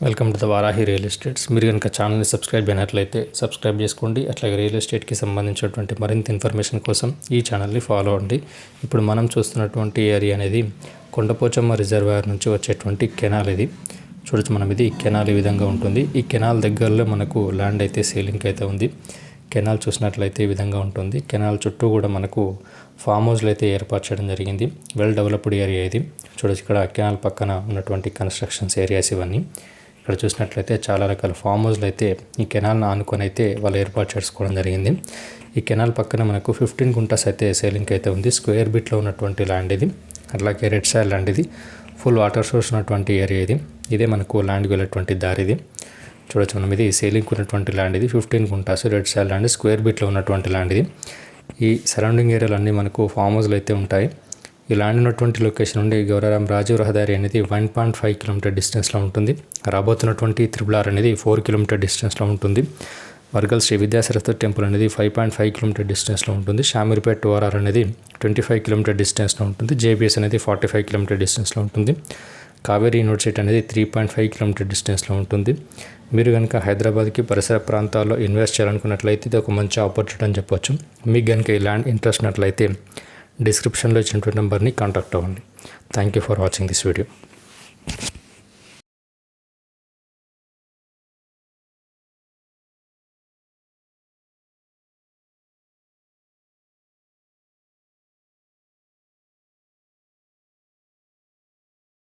Welcome to the Varahi real estates. మీరు కనుక ఛానల్ని సబ్స్క్రైబ్ అయినట్లయితే సబ్స్క్రైబ్ చేసుకోండి. అట్లాగే రియల్ ఎస్టేట్కి సంబంధించినటువంటి మరింత ఇన్ఫర్మేషన్ కోసం ఈ ఛానల్ని ఫాలో అవ్వండి. ఇప్పుడు మనం చూస్తున్నటువంటి ఏరియా అనేది కొండపోచమ్మ రిజర్వాయర్ నుంచి వచ్చేటువంటి కెనాల్. ఇది చూడొచ్చు మనం, ఇది కెనాల్ ఈ విధంగా ఉంటుంది. ఈ కెనాల్ దగ్గరలో మనకు ల్యాండ్ అయితే సేలింగ్ అయితే ఉంది. కెనాల్ చూసినట్లయితే ఈ విధంగా ఉంటుంది. కెనాల్ చుట్టూ కూడా మనకు ఫామ్ హౌస్లు అయితే ఏర్పాటు చేయడం జరిగింది. వెల్ డెవలప్డ్ ఏరియా ఇది. చూడొచ్చు ఇక్కడ కెనాల్ పక్కన ఉన్నటువంటి కన్స్ట్రక్షన్స్ ఏరియాస్ ఇవన్నీ. ఇక్కడ చూసినట్లయితే చాలా రకాల ఫామ్ హౌస్లు అయితే ఈ కెనాల్ను ఆనుకొని అయితే వాళ్ళు ఏర్పాటు చేసుకోవడం జరిగింది. ఈ కెనాల్ పక్కన మనకు 15 గుంటాస్ అయితే సేలింగ్ అయితే ఉంది. స్క్వేర్ బిట్లో ఉన్నటువంటి ల్యాండ్ ఇది. అట్లాగే రెడ్ సాయిల్ ల్యాండ్ ఇది. ఫుల్ వాటర్ సోర్స్ ఉన్నటువంటి ఏరియా ఇది. ఇదే మనకు ల్యాండ్కి వెళ్ళేటువంటి దారి ఇది. చూడొచ్చు మనం, ఇది సేలింగ్ ఉన్నటువంటి ల్యాండ్ ఇది. 15 guntas red soil land, square బిట్లో ఉన్నటువంటి ల్యాండ్ ఇది. ఈ సరౌండింగ్ ఏరియాలు అన్నీ మనకు ఫామ్ హౌస్లు అయితే ఉంటాయి. ఈ ల్యాండ్ ఉన్నటువంటి లొకేషన్ నుండి గౌరారం రాజీవ్ రహదారి అనేది 1.5 కిలోమీటర్ డిస్టెన్స్లో ఉంటుంది. రాబోతున్నటువంటి RRR అనేది 4 కిలోమీటర్ డిస్టెన్స్లో ఉంటుంది. వర్గల్ శ్రీ విద్యా సరస్వతి టెంపుల్ అనేది 5.5 కిలోమీటర్ డిస్టెన్స్లో ఉంటుంది. షామీర్పేట్ ORR అనేది 25 కిలోమీటర్ డిస్టెన్స్లో ఉంటుంది. JBS అనేది 45 కిలోమీటర్ డిస్టెన్స్లో ఉంటుంది. కావేరీ యూనివర్సిటీ అనేది 3.5 కిలోమీటర్ డిస్టెన్స్లో ఉంటుంది. మీరు కనుక హైదరాబాద్కి పరిసర ప్రాంతాల్లో ఇన్వెస్ట్ చేయాలనుకున్నట్లయితే ఇది ఒక మంచి ఆపర్చునిటీ అని చెప్పొచ్చు. మీకు కనుక ఈ ల్యాండ్ ఇంట్రెస్ట్ ఉన్నట్లయితే డిస్క్రిప్షన్లో ఇచ్చినటువంటి నెంబర్ని కాంటాక్ట్ అవ్వండి. Thank you for watching this video.